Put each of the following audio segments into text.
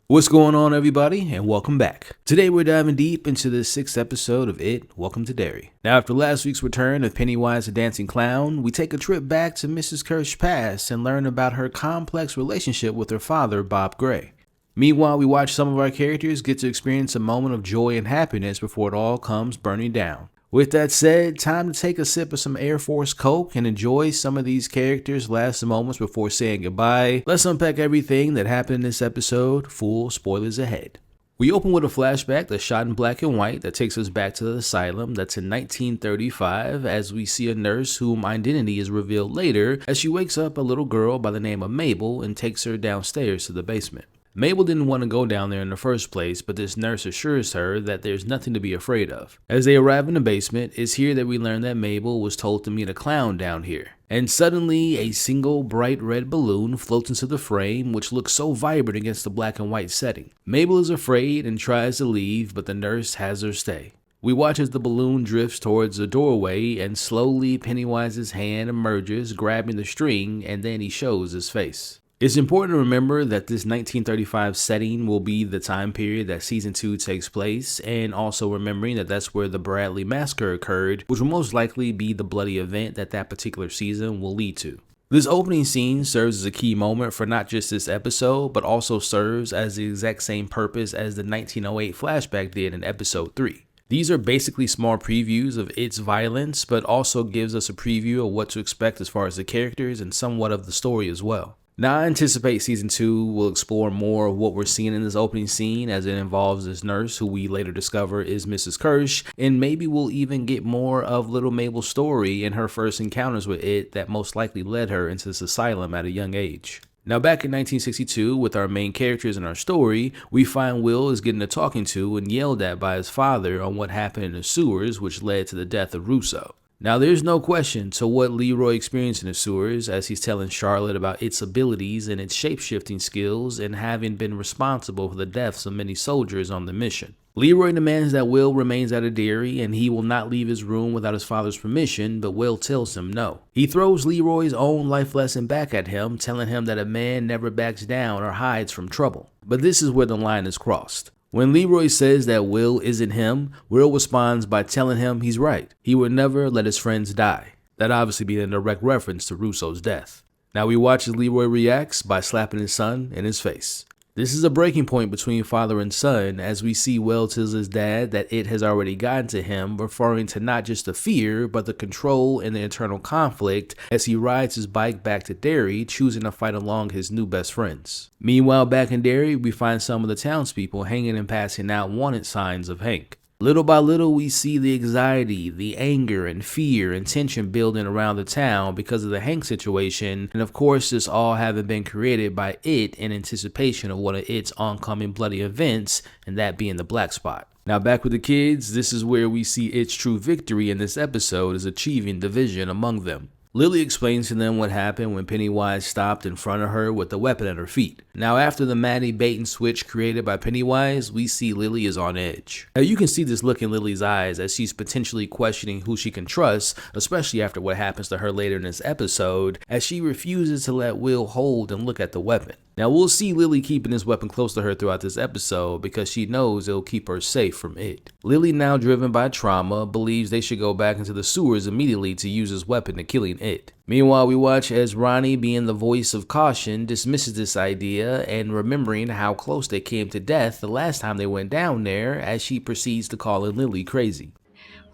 What's going on, everybody, and welcome back. Today we're diving deep into the 6th episode of It, Welcome to Derry. Now, after last week's return of Pennywise the Dancing Clown, we take a trip back to Mrs. Kersh's past and learn about her complex relationship with her father, Bob Gray. Meanwhile, we watch some of our characters get to experience a moment of joy and happiness before it all comes burning down. With that said, time to take a sip of some Air Force Coke and enjoy some of these characters' last moments before saying goodbye. Let's unpack everything that happened in this episode, full spoilers ahead. We open with a flashback that's shot in black and white that takes us back to the asylum that's in 1935 as we see a nurse whom identity is revealed later as she wakes up a little girl by the name of Mabel and takes her downstairs to the basement. Mabel didn't want to go down there in the first place, but this nurse assures her that there's nothing to be afraid of. As they arrive in the basement, it's here that we learn that Mabel was told to meet a clown down here. And suddenly, a single bright red balloon floats into the frame, which looks so vibrant against the black and white setting. Mabel is afraid and tries to leave, but the nurse has her stay. We watch as the balloon drifts towards the doorway, and slowly Pennywise's hand emerges, grabbing the string, and then he shows his face. It's important to remember that this 1935 setting will be the time period that season 2 takes place, and also remembering that that's where the Bradley massacre occurred, which will most likely be the bloody event that particular season will lead to. This opening scene serves as a key moment for not just this episode, but also serves as the exact same purpose as the 1908 flashback did in episode 3. These are basically small previews of its violence, but also gives us a preview of what to expect as far as the characters and somewhat of the story as well. Now, I anticipate season 2 will explore more of what we're seeing in this opening scene as it involves this nurse who we later discover is Mrs. Kersh, and maybe we'll even get more of little Mabel's story and her first encounters with it that most likely led her into this asylum at a young age. Now, back in 1962, with our main characters in our story, we find Will is getting a talking to and yelled at by his father on what happened in the sewers, which led to the death of Russo. Now, there's no question to what Leroy experienced in the sewers as he's telling Charlotte about its abilities and its shape-shifting skills and having been responsible for the deaths of many soldiers on the mission. Leroy demands that Will remains at a Derry and he will not leave his room without his father's permission, but Will tells him no. He throws Leroy's own life lesson back at him, telling him that a man never backs down or hides from trouble. But this is where the line is crossed. When Leroy says that Will isn't him, Will responds by telling him he's right. He would never let his friends die. That obviously being a direct reference to Russo's death. Now we watch as Leroy reacts by slapping his son in his face. This is a breaking point between father and son as we see Will tells his dad that it has already gotten to him, referring to not just the fear, but the control and the internal conflict as he rides his bike back to Derry, choosing to fight along his new best friends. Meanwhile, back in Derry, we find some of the townspeople hanging and passing out wanted signs of Hank. Little by little, we see the anxiety, the anger, and fear and tension building around the town because of the Hank situation, and of course this all having been created by it in anticipation of one of its oncoming bloody events, and that being the black spot. Now back with the kids, this is where we see its true victory in this episode is achieving division among them. Lily explains to them what happened when Pennywise stopped in front of her with the weapon at her feet. Now after the Maddie bait and switch created by Pennywise, we see Lily is on edge. Now you can see this look in Lily's eyes as she's potentially questioning who she can trust, especially after what happens to her later in this episode, as she refuses to let Will hold and look at the weapon. Now we'll see Lily keeping this weapon close to her throughout this episode because she knows it'll keep her safe from it. Lily, now driven by trauma, believes they should go back into the sewers immediately to use this weapon to killing it. Meanwhile, we watch as Ronnie, being the voice of caution, dismisses this idea and remembering how close they came to death the last time they went down there as she proceeds to call Lily crazy.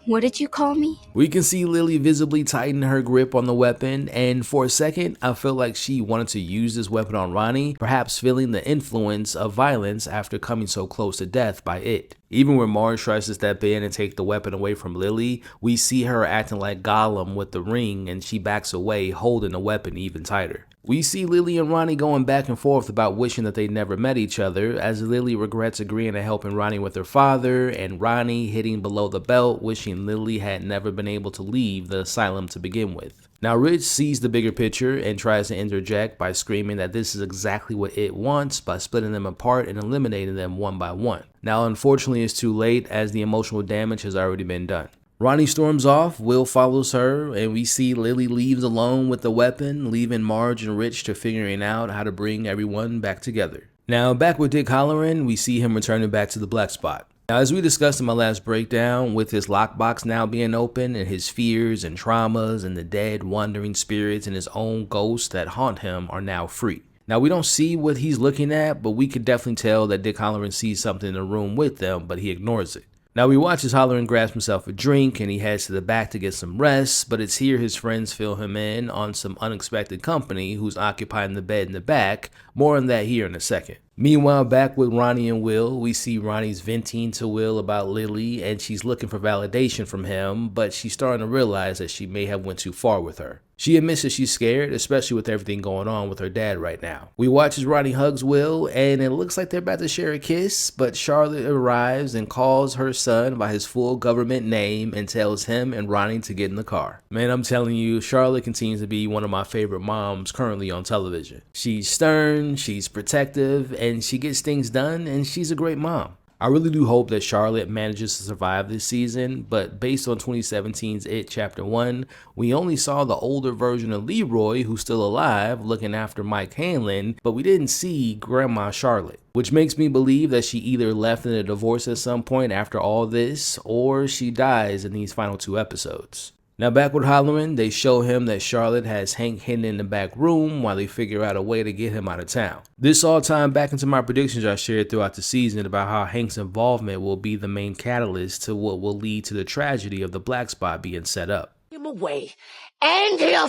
What did you call me? We can see Lily visibly tighten her grip on the weapon, and for a second, I felt like she wanted to use this weapon on Ronnie, perhaps feeling the influence of violence after coming so close to death by it. Even when Marge tries to step in and take the weapon away from Lily, we see her acting like Gollum with the ring, and she backs away, holding the weapon even tighter. We see Lily and Ronnie going back and forth about wishing that they never met each other, as Lily regrets agreeing to helping Ronnie with her father, and Ronnie hitting below the belt, wishing Lily had never been able to leave the asylum to begin with. Now Rich sees the bigger picture and tries to interject by screaming that this is exactly what it wants by splitting them apart and eliminating them one by one. Now unfortunately it's too late as the emotional damage has already been done. Ronnie storms off, Will follows her, and we see Lily leaves alone with the weapon, leaving Marge and Rich to figuring out how to bring everyone back together. Now, back with Dick Hollerin, we see him returning back to the black spot. Now, as we discussed in my last breakdown, with his lockbox now being open and his fears and traumas and the dead wandering spirits and his own ghosts that haunt him are now free. Now, we don't see what he's looking at, but we could definitely tell that Dick Hollerin sees something in the room with them, but he ignores it. Now, we watch as Hollerin grabs himself a drink and he heads to the back to get some rest, but it's here his friends fill him in on some unexpected company who's occupying the bed in the back. More on that here in a second. Meanwhile, back with Ronnie and Will, we see Ronnie's venting to Will about Lily and she's looking for validation from him, but she's starting to realize that she may have went too far with her. She admits that she's scared, especially with everything going on with her dad right now. We watch as Ronnie hugs Will, and it looks like they're about to share a kiss, but Charlotte arrives and calls her son by his full government name and tells him and Ronnie to get in the car. Man, I'm telling you, Charlotte continues to be one of my favorite moms currently on television. She's stern, she's protective, and she gets things done, and she's a great mom. I really do hope that Charlotte manages to survive this season, but based on 2017's It Chapter 1, we only saw the older version of Leroy, who's still alive, looking after Mike Hanlon, but we didn't see Grandma Charlotte, which makes me believe that she either left in a divorce at some point after all this, or she dies in these final 2 episodes. Now, back with Hollerin, they show him that Charlotte has Hank hidden in the back room while they figure out a way to get him out of town. This all tied back into my predictions I shared throughout the season about how Hank's involvement will be the main catalyst to what will lead to the tragedy of the black spot being set up. Him away, and he'll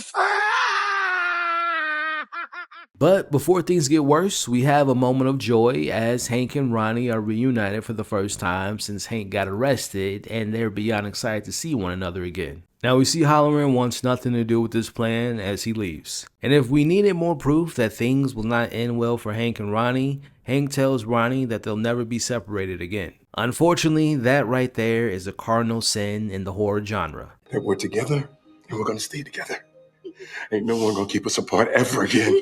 But before things get worse, we have a moment of joy as Hank and Ronnie are reunited for the first time since Hank got arrested, and they're beyond excited to see one another again. Now we see Hollerin wants nothing to do with this plan as he leaves. And if we needed more proof that things will not end well for Hank and Ronnie, Hank tells Ronnie that they'll never be separated again. Unfortunately, that right there is a cardinal sin in the horror genre. That we're together and we're gonna stay together. Ain't no one gonna keep us apart ever again.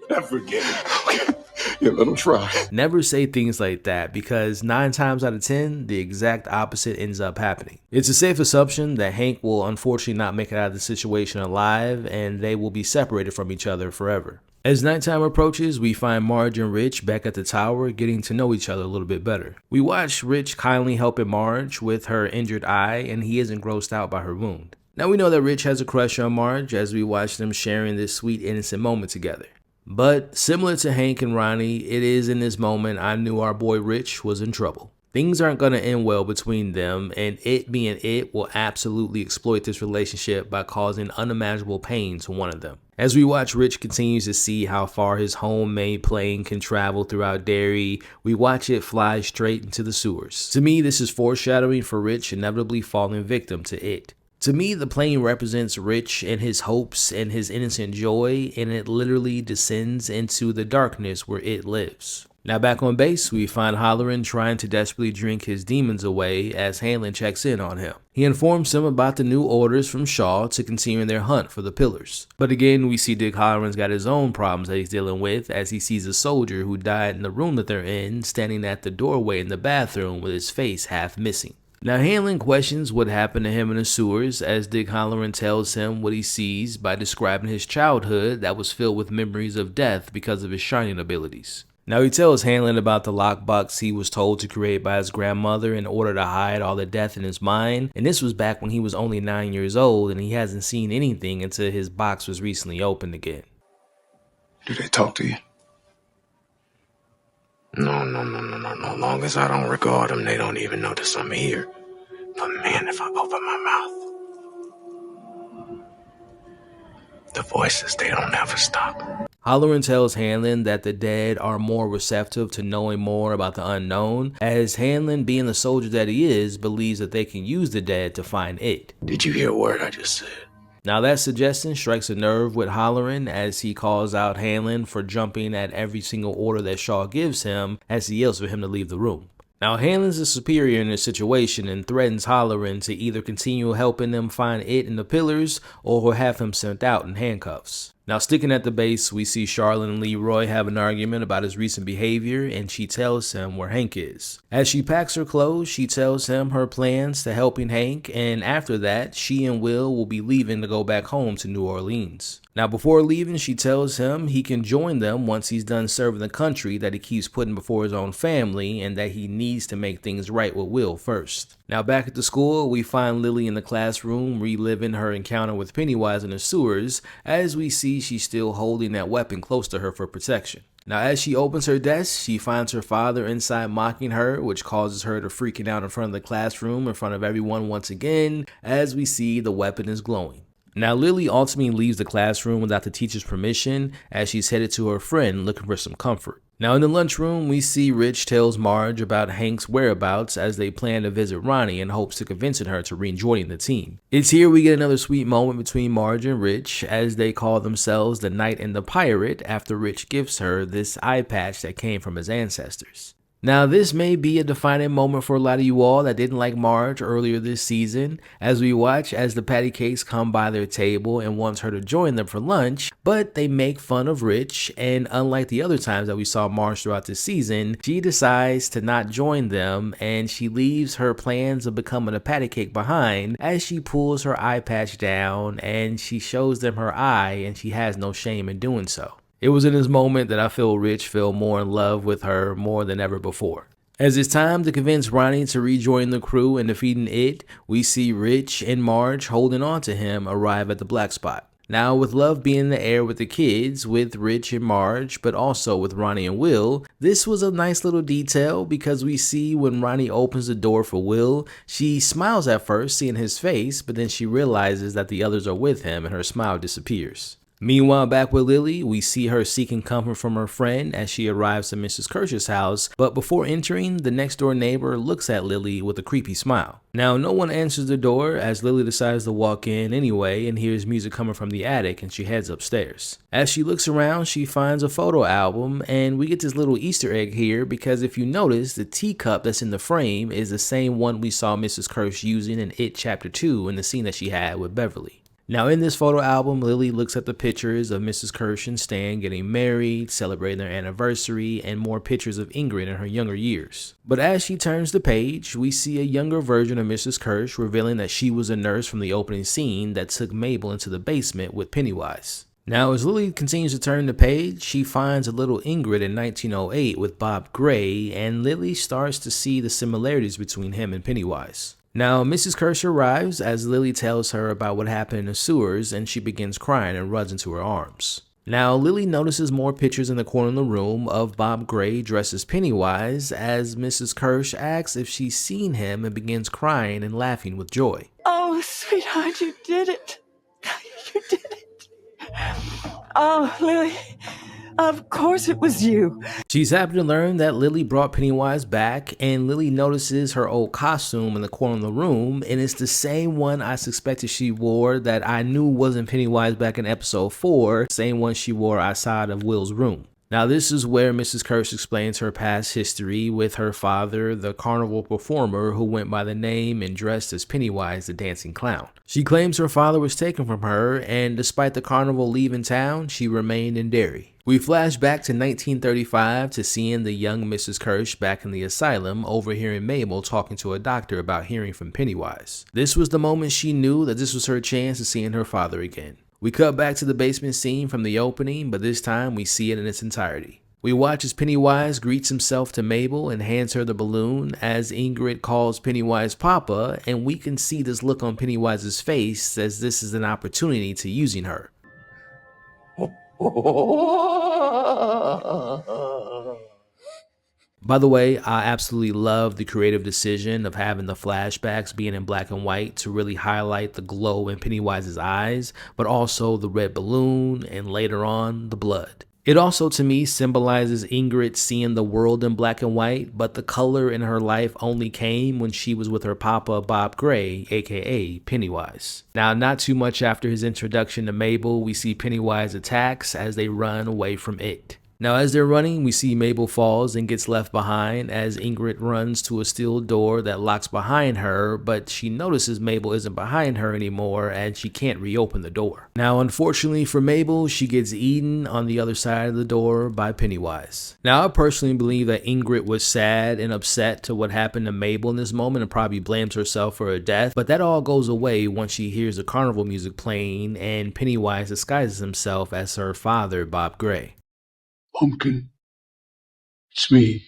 Ever again. Okay. Yeah, let them try. Never say things like that because 9 times out of 10, the exact opposite ends up happening. It's a safe assumption that Hank will unfortunately not make it out of the situation alive and they will be separated from each other forever. As nighttime approaches, we find Marge and Rich back at the tower getting to know each other a little bit better. We watch Rich kindly helping Marge with her injured eye and he isn't grossed out by her wound. Now we know that Rich has a crush on Marge as we watch them sharing this sweet innocent moment together. But similar to Hank and Ronnie, it is in this moment I knew our boy Rich was in trouble. Things aren't going to end well between them, and it being it will absolutely exploit this relationship by causing unimaginable pain to one of them. As we watch Rich continues to see how far his homemade plane can travel throughout Derry, we watch it fly straight into the sewers. To me, this is foreshadowing for Rich inevitably falling victim to it. To me, the plane represents Rich and his hopes and his innocent joy, and it literally descends into the darkness where it lives. Now back on base, we find Hollerin trying to desperately drink his demons away as Hanlon checks in on him. He informs him about the new orders from Shaw to continue their hunt for the pillars. But again, we see Dick Hollerin's got his own problems that he's dealing with as he sees a soldier who died in the room that they're in standing at the doorway in the bathroom with his face half missing. Now Hanlon questions what happened to him in the sewers as Dick Hollerin tells him what he sees by describing his childhood that was filled with memories of death because of his shining abilities. Now he tells Hanlon about the lockbox he was told to create by his grandmother in order to hide all the death in his mind, and this was back when he was only 9 years old and he hasn't seen anything until his box was recently opened again. Do they talk to you? No. Long as I don't regard them, they don't even notice I'm here. But man, if I open my mouth, the voices, they don't ever stop. Hollerin tells Hanlon that the dead are more receptive to knowing more about the unknown, as Hanlon, being the soldier that he is, believes that they can use the dead to find it. Did you hear a word I just said? Now that suggestion strikes a nerve with Hollerin as he calls out Hanlon for jumping at every single order that Shaw gives him as he yells for him to leave the room. Now Hanlon's the superior in this situation and threatens Hollerin to either continue helping them find it in the pillars or have him sent out in handcuffs. Now sticking at the base, we see Charlotte and Leroy have an argument about his recent behavior and she tells him where Hank is. As she packs her clothes, she tells him her plans to helping Hank, and after that, she and Will be leaving to go back home to New Orleans. Now, before leaving, she tells him he can join them once he's done serving the country that he keeps putting before his own family, and that he needs to make things right with Will first. Now, back at the school, we find Lily in the classroom reliving her encounter with Pennywise in the sewers, as we see she's still holding that weapon close to her for protection. Now, as she opens her desk, she finds her father inside mocking her, which causes her to freaking out in front of the classroom in front of everyone once again, as we see the weapon is glowing. Now, Lily ultimately leaves the classroom without the teacher's permission as she's headed to her friend looking for some comfort. Now, in the lunchroom, we see Rich tells Marge about Hank's whereabouts as they plan to visit Ronnie in hopes of convincing her to rejoin the team. It's here we get another sweet moment between Marge and Rich as they call themselves the Knight and the Pirate after Rich gives her this eye patch that came from his ancestors. Now, this may be a defining moment for a lot of you all that didn't like Marge earlier this season, as we watch as the patty cakes come by their table and wants her to join them for lunch, but they make fun of Rich, and unlike the other times that we saw Marge throughout this season, she decides to not join them, and she leaves her plans of becoming a patty cake behind as she pulls her eye patch down and she shows them her eye, and she has no shame in doing so. It was in this moment that I feel Rich fell more in love with her more than ever before. As it's time to convince Ronnie to rejoin the crew and defeating it, we see Rich and Marge holding on to him arrive at the black spot. Now, with love being in the air with the kids, with Rich and Marge, but also with Ronnie and Will, this was a nice little detail because we see when Ronnie opens the door for Will, she smiles at first seeing his face, but then she realizes that the others are with him and her smile disappears. Meanwhile, back with Lily, we see her seeking comfort from her friend as she arrives at Mrs. Kersh's house, but before entering, the next door neighbor looks at Lily with a creepy smile. Now, no one answers the door as Lily decides to walk in anyway and hears music coming from the attic, and she heads upstairs. As she looks around, she finds a photo album, and we get this little Easter egg here because if you notice, the teacup that's in the frame is the same one we saw Mrs. Kersh using in It Chapter 2 in the scene that she had with Beverly. Now, in this photo album, Lily looks at the pictures of Mrs. Kersh and Stan getting married, celebrating their anniversary, and more pictures of Ingrid in her younger years. But as she turns the page, we see a younger version of Mrs. Kersh revealing that she was a nurse from the opening scene that took Mabel into the basement with Pennywise. Now, as Lily continues to turn the page, she finds a little Ingrid in 1908 with Bob Gray, and Lily starts to see the similarities between him and Pennywise. Now, Mrs. Kersh arrives as Lily tells her about what happened in the sewers, and she begins crying and runs into her arms. Now, Lily notices more pictures in the corner of the room of Bob Gray dressed as Pennywise as Mrs. Kersh asks if she's seen him and begins crying and laughing with joy. Oh, sweetheart, you did it. You did it. Oh, Lily, of course it was you. She's happy to learn that Lily brought Pennywise back, and Lily notices her old costume in the corner of the room, and it's the same one I suspected she wore that I knew wasn't Pennywise back in episode 4, same one she wore outside of Will's room. Now, this is where Mrs. Kersh explains her past history with her father, the carnival performer who went by the name and dressed as Pennywise the Dancing Clown. She claims her father was taken from her, and despite the carnival leaving town, she remained in Derry. We flash back to 1935 to seeing the young Mrs. Kersh back in the asylum overhearing Mabel talking to a doctor about hearing from Pennywise. This was the moment she knew that this was her chance of seeing her father again. We cut back to the basement scene from the opening, but this time we see it in its entirety. We watch as Pennywise greets himself to Mabel and hands her the balloon as Ingrid calls Pennywise Papa, and we can see this look on Pennywise's face as this is an opportunity to using her. By the way, I absolutely love the creative decision of having the flashbacks being in black and white to really highlight the glow in Pennywise's eyes, but also the red balloon and later on the blood. It also to me symbolizes Ingrid seeing the world in black and white, but the color in her life only came when she was with her papa Bob Gray, aka Pennywise. Now, not too much after his introduction to Mabel, we see Pennywise attacks as they run away from it. Now, as they're running, we see Mabel falls and gets left behind as Ingrid runs to a steel door that locks behind her, but she notices Mabel isn't behind her anymore and she can't reopen the door. Now, unfortunately for Mabel, she gets eaten on the other side of the door by Pennywise. Now, I personally believe that Ingrid was sad and upset to what happened to Mabel in this moment and probably blames herself for her death, but that all goes away once she hears the carnival music playing and Pennywise disguises himself as her father, Bob Gray. Pumpkin, it's me,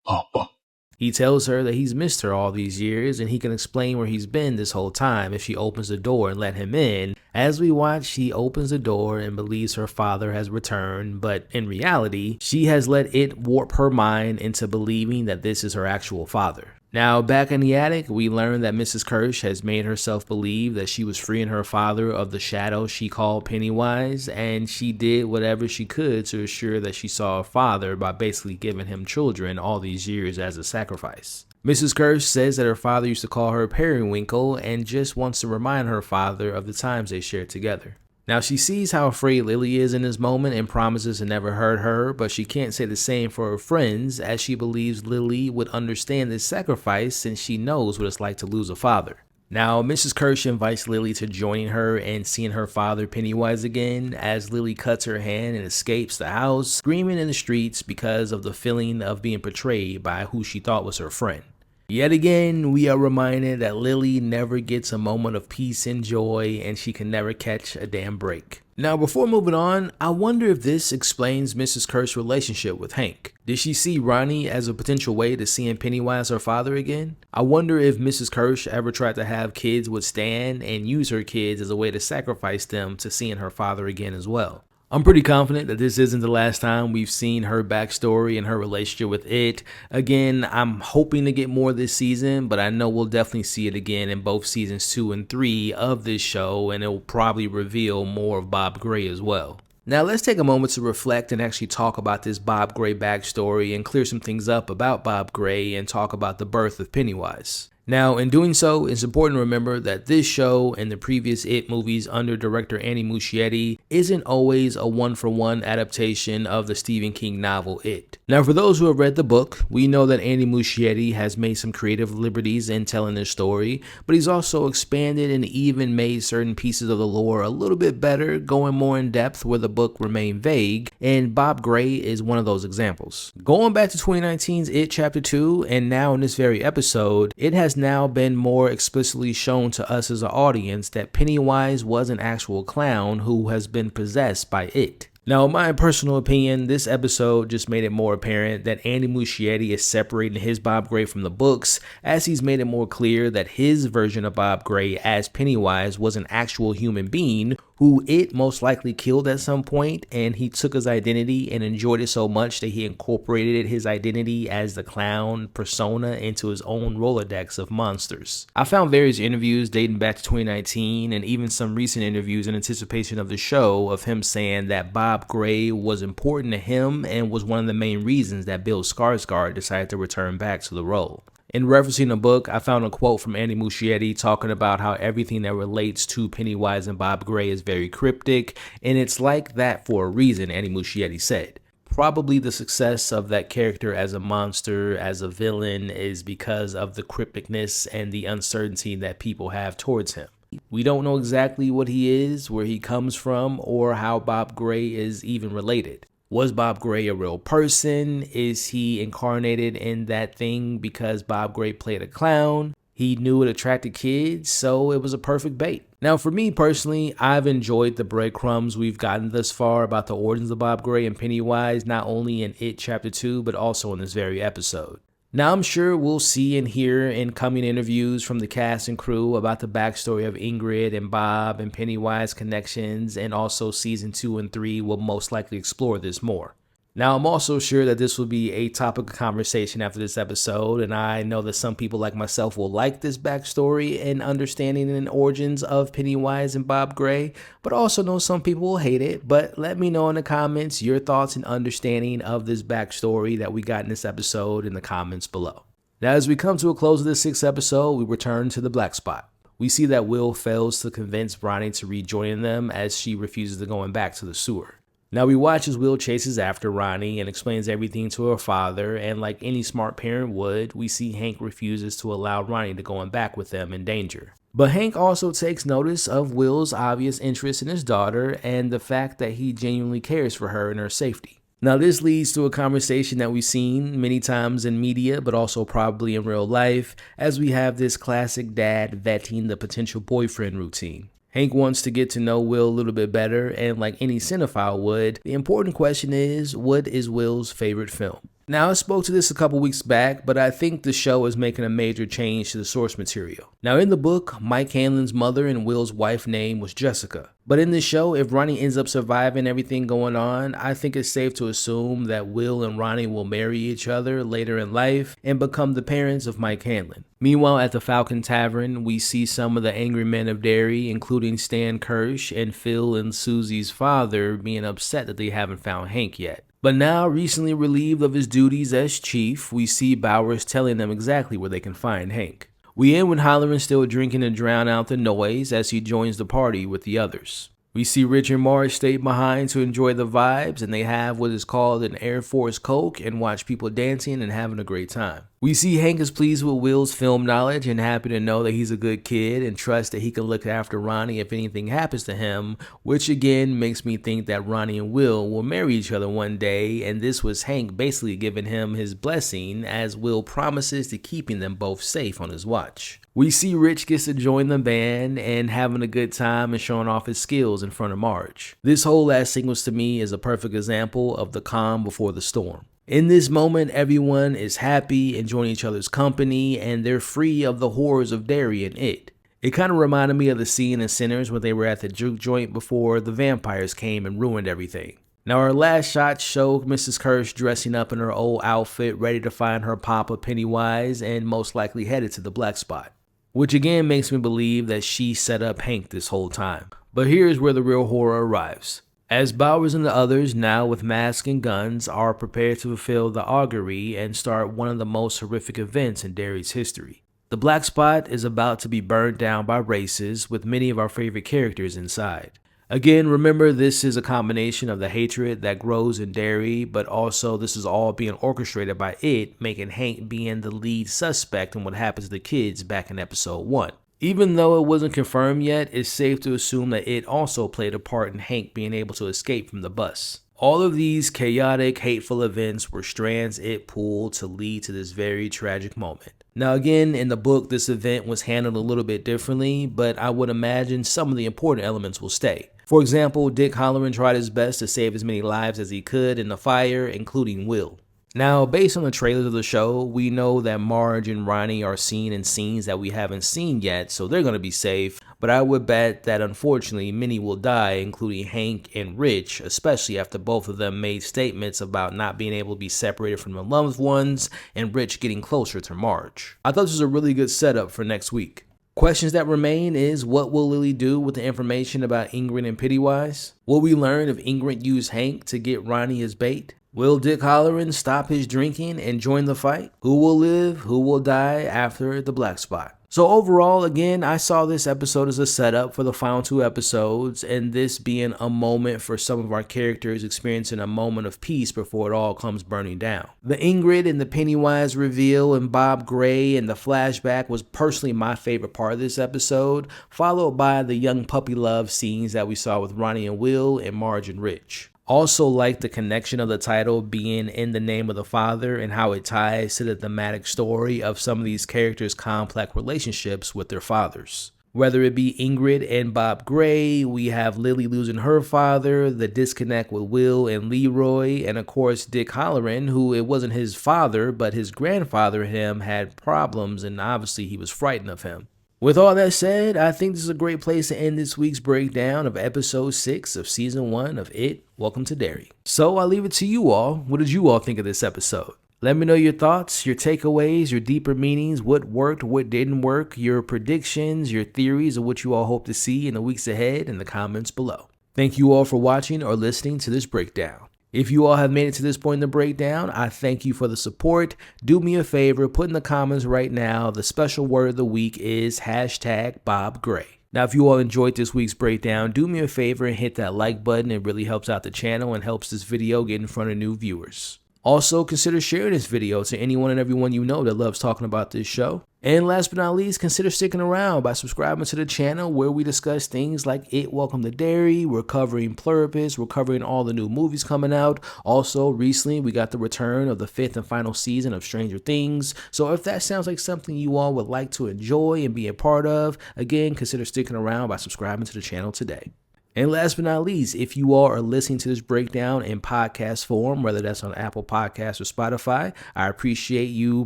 Papa. He tells her that he's missed her all these years and he can explain where he's been this whole time if she opens the door and let him in. As we watch, she opens the door and believes her father has returned, but in reality, she has let it warp her mind into believing that this is her actual father. Now, back in the attic, we learn that Mrs. Kersh has made herself believe that she was freeing her father of the shadow she called Pennywise, and she did whatever she could to assure that she saw her father by basically giving him children all these years as a sacrifice. Mrs. Kersh says that her father used to call her Periwinkle and just wants to remind her father of the times they shared together. Now, she sees how afraid Lily is in this moment and promises to never hurt her, but she can't say the same for her friends as she believes Lily would understand this sacrifice since she knows what it's like to lose a father. Now, Mrs. Kersh invites Lily to join her and seeing her father Pennywise again as Lily cuts her hand and escapes the house, screaming in the streets because of the feeling of being betrayed by who she thought was her friend. Yet again, we are reminded that Lily never gets a moment of peace and joy, and she can never catch a damn break. Now, before moving on, I wonder if this explains Mrs. Kersh's relationship with Hank. Did she see Ronnie as a potential way to seeing Pennywise her father again? I wonder if Mrs. Kersh ever tried to have kids with Stan and use her kids as a way to sacrifice them to seeing her father again as well. I'm pretty confident that this isn't the last time we've seen her backstory and her relationship with it. Again, I'm hoping to get more this season, but I know we'll definitely see it again in both seasons 2 and 3 of this show, and it will probably reveal more of Bob Gray as well. Now let's take a moment to reflect and actually talk about this Bob Gray backstory and clear some things up about Bob Gray and talk about the birth of Pennywise. Now, in doing so, it's important to remember that this show and the previous It movies under director Andy Muschietti isn't always a one-for-one adaptation of the Stephen King novel It. Now, for those who have read the book, we know that Andy Muschietti has made some creative liberties in telling this story, but he's also expanded and even made certain pieces of the lore a little bit better, going more in depth where the book remained vague, and Bob Gray is one of those examples. Going back to 2019's It Chapter 2, and now in this very episode, it has now been more explicitly shown to us as an audience that Pennywise was an actual clown who has been possessed by it. Now, in my personal opinion, this episode just made it more apparent that Andy Muschietti is separating his Bob Gray from the books, as he's made it more clear that his version of Bob Gray as Pennywise was an actual human being who it most likely killed at some point, and he took his identity and enjoyed it so much that he incorporated his identity as the clown persona into his own Rolodex of monsters. I found various interviews dating back to 2019 and even some recent interviews in anticipation of the show of him saying that Bob Gray was important to him and was one of the main reasons that Bill Skarsgård decided to return back to the role. In referencing the book, I found a quote from Andy Muschietti talking about how everything that relates to Pennywise and Bob Gray is very cryptic, and it's like that for a reason, Andy Muschietti said. Probably the success of that character as a monster, as a villain, is because of the crypticness and the uncertainty that people have towards him. We don't know exactly what he is, where he comes from, or how Bob Gray is even related. Was Bob Gray a real person? Is he incarnated in that thing because Bob Gray played a clown? He knew it attracted kids, so it was a perfect bait. Now, for me personally, I've enjoyed the breadcrumbs we've gotten thus far about the origins of Bob Gray and Pennywise, not only in It Chapter 2, but also in this very episode. Now, I'm sure we'll see and hear in coming interviews from the cast and crew about the backstory of Ingrid and Bob and Pennywise connections, and also season 2 and 3 will most likely explore this more. Now, I'm also sure that this will be a topic of conversation after this episode, and I know that some people like myself will like this backstory and understanding and origins of Pennywise and Bob Gray, but also know some people will hate it. But let me know in the comments your thoughts and understanding of this backstory that we got in this episode in the comments below. Now, as we come to a close of this 6th episode, we return to the black spot. We see that Will fails to convince Ronnie to rejoin them as she refuses to go back to the sewer. Now we watch as Will chases after Ronnie and explains everything to her father, and like any smart parent would, we see Hank refuses to allow Ronnie to go on back with them in danger. But Hank also takes notice of Will's obvious interest in his daughter and the fact that he genuinely cares for her and her safety. Now this leads to a conversation that we've seen many times in media, but also probably in real life, as we have this classic dad vetting the potential boyfriend routine. Hank wants to get to know Will a little bit better, and like any cinephile would, the important question is, what is Will's favorite film? Now, I spoke to this a couple weeks back, but I think the show is making a major change to the source material. Now, in the book, Mike Hanlon's mother and Will's wife name was Jessica. But in this show, if Ronnie ends up surviving everything going on, I think it's safe to assume that Will and Ronnie will marry each other later in life and become the parents of Mike Hanlon. Meanwhile, at the Falcon Tavern, we see some of the angry men of Derry, including Stan Kersh and Phil and Susie's father, being upset that they haven't found Hank yet. But now, recently relieved of his duties as chief, we see Bowers telling them exactly where they can find Hank. We end with Hollerin still drinking to drown out the noise as he joins the party with the others. We see Rich and Marge stay behind to enjoy the vibes, and they have what is called an Air Force Coke and watch people dancing and having a great time. We see Hank is pleased with Will's film knowledge and happy to know that he's a good kid and trusts that he can look after Ronnie if anything happens to him, which again makes me think that Ronnie and will marry each other one day, and this was Hank basically giving him his blessing as Will promises to keeping them both safe on his watch. We see Rich gets to join the band and having a good time and showing off his skills in front of Marge. This whole last sequence to me is a perfect example of the calm before the storm. In this moment, everyone is happy, enjoying each other's company, and they're free of the horrors of Derry and it. It kind of reminded me of the scene in Sinners when they were at the juke joint before the vampires came and ruined everything. Now our last shot showed Mrs. Kersh dressing up in her old outfit, ready to find her papa Pennywise and most likely headed to the black spot. Which again makes me believe that she set up Hank this whole time. But here's where the real horror arrives. As Bowers and the others, now with masks and guns, are prepared to fulfill the augury and start one of the most horrific events in Derry's history. The black spot is about to be burned down by races, with many of our favorite characters inside. Again, remember this is a combination of the hatred that grows in Derry, but also this is all being orchestrated by it, making Hank being the lead suspect in what happens to the kids back in episode 1. Even though it wasn't confirmed yet, it's safe to assume that it also played a part in Hank being able to escape from the bus. All of these chaotic, hateful events were strands it pulled to lead to this very tragic moment. Now again, in the book, this event was handled a little bit differently, but I would imagine some of the important elements will stay. For example, Dick Hollerin tried his best to save as many lives as he could in the fire, including Will. Now, based on the trailers of the show, we know that Marge and Ronnie are seen in scenes that we haven't seen yet, so they're going to be safe, but I would bet that unfortunately many will die, including Hank and Rich, especially after both of them made statements about not being able to be separated from their loved ones, and Rich getting closer to Marge. I thought this was a really good setup for next week. Questions that remain is, what will Lily do with the information about Ingrid and Pennywise? Will we learn if Ingrid used Hank to get Ronnie as bait? Will Dick Hollerin stop his drinking and join the fight? Who will live? Who will die after the black spot? So overall, again, I saw this episode as a setup for the final 2 episodes, and this being a moment for some of our characters experiencing a moment of peace before it all comes burning down. The Ingrid and the Pennywise reveal and Bob Gray and the flashback was personally my favorite part of this episode, followed by the young puppy love scenes that we saw with Ronnie and Will and Marge and Rich. Also like the connection of the title being in the name of the father and how it ties to the thematic story of some of these characters' complex relationships with their fathers. Whether it be Ingrid and Bob Gray, we have Lily losing her father, the disconnect with Will and Leroy, and of course Dick Hollerin, who it wasn't his father, but his grandfather and him had problems and obviously he was frightened of him. With all that said, I think this is a great place to end this week's breakdown of episode 6 of season 1 of It, Welcome to Derry. So I'll leave it to you all. What did you all think of this episode? Let me know your thoughts, your takeaways, your deeper meanings, what worked, what didn't work, your predictions, your theories of what you all hope to see in the weeks ahead in the comments below. Thank you all for watching or listening to this breakdown. If you all have made it to this point in the breakdown, I thank you for the support. Do me a favor, put in the comments right now, the special word of the week is #BobGray. Now, if you all enjoyed this week's breakdown, do me a favor and hit that like button. It really helps out the channel and helps this video get in front of new viewers. Also, consider sharing this video to anyone and everyone you know that loves talking about this show. And last but not least, consider sticking around by subscribing to the channel where we discuss things like It, Welcome to Derry, we're covering Pluribus, we're covering all the new movies coming out. Also, recently we got the return of the 5th and final season of Stranger Things. So if that sounds like something you all would like to enjoy and be a part of, again, consider sticking around by subscribing to the channel today. And last but not least, if you all are listening to this breakdown in podcast form, whether that's on Apple Podcasts or Spotify, I appreciate you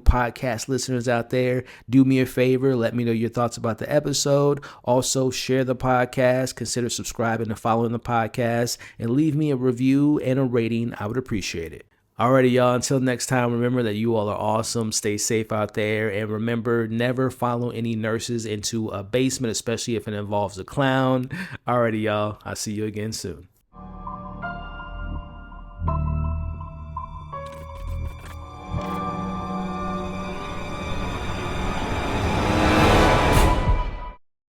podcast listeners out there. Do me a favor, let me know your thoughts about the episode. Also, share the podcast, consider subscribing and following the podcast, and leave me a review and a rating. I would appreciate it. Alrighty, y'all, until next time, remember that you all are awesome. Stay safe out there. And remember, never follow any nurses into a basement, especially if it involves a clown. Alrighty, y'all, I'll see you again soon.